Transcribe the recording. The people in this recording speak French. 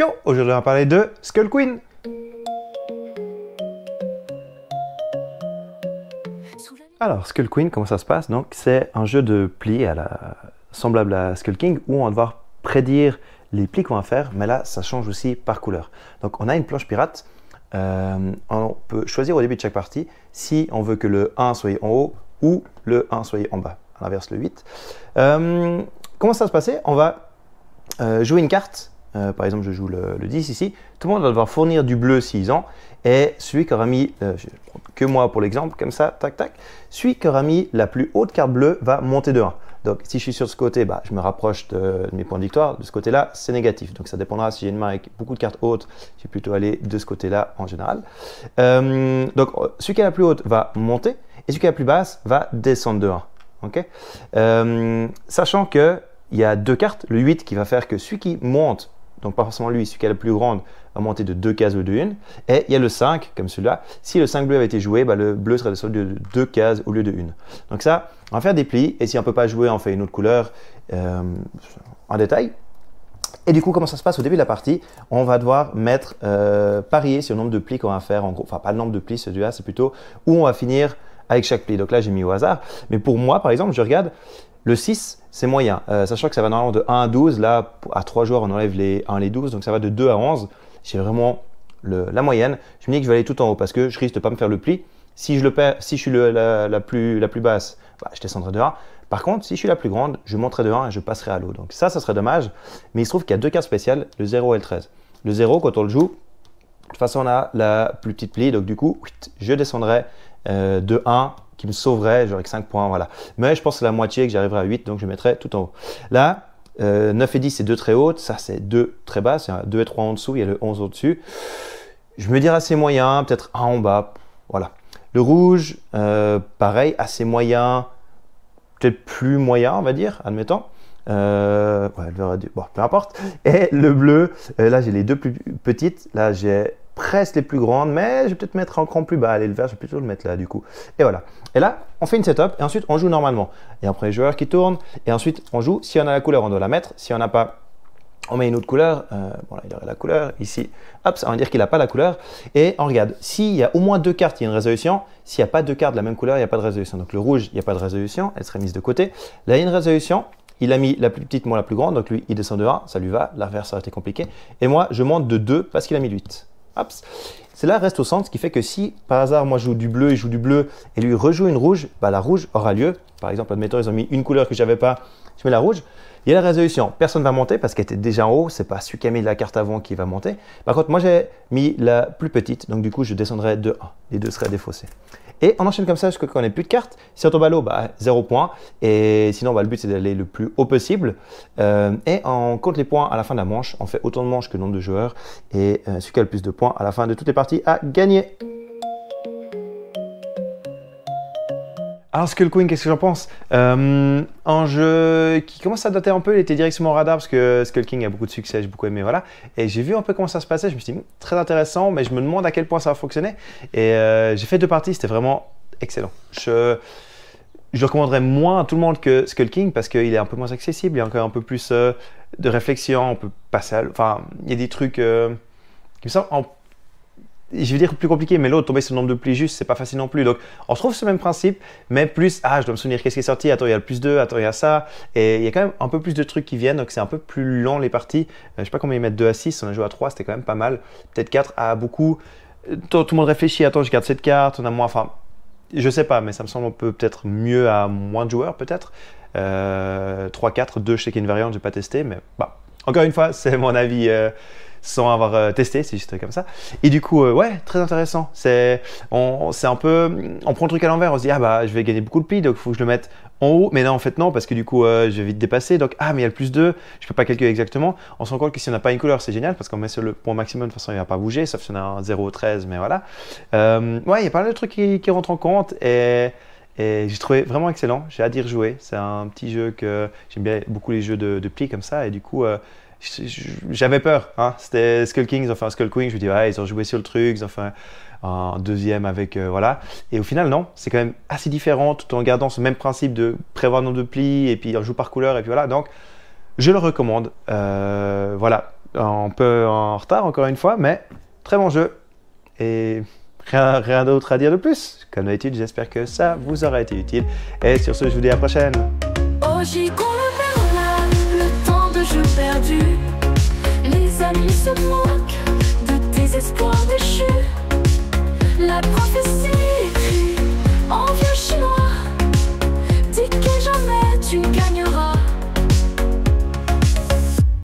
Yo, aujourd'hui on va parler de Skull Queen. Alors, Skull Queen, comment ça se passe? Donc, c'est un jeu de plis semblable à Skull King où on va devoir prédire les plis qu'on va faire, mais là, ça change aussi par couleur. Donc, on a une planche pirate. On peut choisir au début de chaque partie si on veut que le 1 soit en haut ou le 1 soit en bas. À l'inverse, le 8. Comment ça va se passer? On va jouer une carte. Par exemple, je joue le 10 ici. Tout le monde va devoir fournir du bleu s'ils ont. Et celui qui aura mis, je vais prendre que moi pour l'exemple, comme ça, tac, tac. Celui qui aura mis la plus haute carte bleue va monter de 1. Donc, si je suis sur ce côté, bah, je me rapproche de mes points de victoire. De ce côté-là, c'est négatif. Donc, ça dépendra si j'ai une main avec beaucoup de cartes hautes. Je vais plutôt aller de ce côté-là en général. Donc, celui qui a la plus haute va monter et celui qui a la plus basse va descendre de 1. Okay, sachant qu'il y a deux cartes, le 8 qui va faire que celui qui monte, donc pas forcément lui, celui qui a la plus grande, va monter de 2 cases au lieu de 1. Et il y a le 5, comme celui-là. Si le 5 bleu avait été joué, bah, le bleu serait descendu de 2 cases au lieu de 1. Donc ça, on va faire des plis. Et si on ne peut pas jouer, on fait une autre couleur en détail. Et du coup, comment ça se passe au début de la partie? On va devoir mettre, parier sur le nombre de plis qu'on va faire. En gros, enfin, pas le nombre de plis, celui-là, c'est plutôt où on va finir avec chaque pli. Donc là, j'ai mis au hasard. Mais pour moi, par exemple, je regarde le 6, c'est moyen. Sachant que ça va normalement de 1 à 12. Là, à 3 joueurs, on enlève les 1 et les 12. Donc ça va de 2 à 11. J'ai vraiment la moyenne. Je me dis que je vais aller tout en haut parce que je risque de ne pas me faire le pli. Si je le perds, si je suis la plus basse, bah, je descendrai de 1. Par contre, si je suis la plus grande, je monterai de 1 et je passerai à l'eau. Donc ça serait dommage. Mais il se trouve qu'il y a deux cartes spéciales, le 0 et le 13. Le 0, quand on le joue, de toute façon, on a la plus petite pli. Donc du coup, je descendrai de 1 qui me sauverait, j'aurais que 5 points, voilà. Mais je pense que c'est la moitié que j'arriverai à 8, donc je mettrai tout en haut. Là, 9 et 10, c'est 2 très hautes, ça c'est 2 très bas, c'est 2 et 3 en dessous, il y a le 11 au-dessus. Je me dirais assez moyen, peut-être 1 en bas, voilà. Le rouge, pareil, assez moyen, peut-être plus moyen, on va dire, admettons. Ouais, bon, peu importe. Et le bleu, là j'ai les deux plus petites, là j'ai presque les plus grandes, mais je vais peut-être mettre un cran plus bas. Allez, le vert, je vais plutôt le mettre là du coup. Et voilà. Et là, on fait une setup et ensuite on joue normalement. Et après, les joueurs qui tournent et ensuite on joue. Si on a la couleur, on doit la mettre. Si on n'a pas, on met une autre couleur. Bon, là, il aurait la couleur. Ici, hop, ça va dire qu'il n'a pas la couleur. Et on regarde. S'il y a au moins deux cartes, il y a une résolution. S'il n'y a pas deux cartes de la même couleur, il n'y a pas de résolution. Donc le rouge, il n'y a pas de résolution. Elle serait mise de côté. Là, il y a une résolution. Il a mis la plus petite, moi la plus grande. Donc lui, il descend de 1. Ça lui va. L'inverse, ça aurait été compliqué. Et moi, je monte de 2 parce qu'il a mis 8. Celle-là reste au centre, ce qui fait que si par hasard moi je joue du bleu, il joue du bleu et lui rejoue une rouge, bah, la rouge aura lieu. Par exemple, admettons, ils ont mis une couleur que je n'avais pas, je mets la rouge. Il y a la résolution, personne ne va monter parce qu'elle était déjà en haut, c'est pas celui qui a mis la carte avant qui va monter. Par contre, moi j'ai mis la plus petite, donc du coup je descendrai de 1, les deux seraient défaussés. Et on enchaîne comme ça jusqu'à qu'on n'ait plus de cartes. Si on tombe à l'eau, bah, 0 points. Et sinon, bah, le but c'est d'aller le plus haut possible. Et on compte les points à la fin de la manche. On fait autant de manches que le nombre de joueurs. Et celui qui a le plus de points à la fin de toutes les parties a gagné. Alors Skull Queen, qu'est-ce que j'en pense? Un jeu qui commence à dater un peu, il était directement au radar parce que Skull King a beaucoup de succès, j'ai beaucoup aimé, voilà. Et j'ai vu un peu comment ça se passait, je me suis dit, très intéressant, mais je me demande à quel point ça va fonctionner. Et j'ai fait 2 parties, c'était vraiment excellent. Je recommanderais moins à tout le monde que Skull King parce qu'il est un peu moins accessible, il y a encore un peu plus de réflexion, on peut passer à... Enfin, il y a des trucs qui me semblent je vais dire plus compliqué, mais l'autre, tomber sur le nombre de plis juste, c'est pas facile non plus. Donc, on retrouve ce même principe, mais plus, je dois me souvenir qu'est-ce qui est sorti, attends, il y a le plus 2, attends, il y a ça. Et il y a quand même un peu plus de trucs qui viennent, donc c'est un peu plus lent les parties. Je sais pas combien ils mettent 2 à 6, on a joué à 3, c'était quand même pas mal. Peut-être 4 à beaucoup. Tout le monde réfléchit, attends, je garde cette carte, on a moins, enfin, je sais pas, mais ça me semble peut-être mieux à moins de joueurs, peut-être. 3, 4, 2, je sais qu'il y a une variante, j'ai pas testé, mais bah, encore une fois, c'est mon avis. Sans avoir testé, c'est juste comme ça. Et du coup, ouais, très intéressant. C'est un peu, on prend le truc à l'envers, on se dit, ah bah, je vais gagner beaucoup de plis, donc il faut que je le mette en haut. Mais non, en fait, non, parce que du coup, je vais vite dépasser. Donc, mais il y a le plus 2, je peux pas calculer exactement. On se rend compte que si on n'a pas une couleur, c'est génial, parce qu'on met sur le point maximum, de toute façon, il va pas bouger, sauf si on a un 0 ou 13, mais voilà. Ouais, il y a pas mal de trucs qui rentrent en compte et j'ai trouvé vraiment excellent. J'ai hâte d'y rejouer. C'est un petit jeu que j'aime bien beaucoup les jeux de plis comme ça, et du coup, j'avais peur, hein. C'était Skull King, ils ont fait un Skull Queen, je me dis ouais, ils ont joué sur le truc, ils ont fait un deuxième avec, voilà. Et au final, non, c'est quand même assez différent tout en gardant ce même principe de prévoir le nombre de plis et puis on joue par couleur et puis voilà. Donc, je le recommande. Voilà, un peu en retard encore une fois, mais très bon jeu. Et rien d'autre à dire de plus. Comme d'habitude, j'espère que ça vous aura été utile. Et sur ce, je vous dis à la prochaine. Oh, j'y qu'on le perd là, le temps de jeu perdu. Les amis se moquent de tes espoirs déchus. La prophétie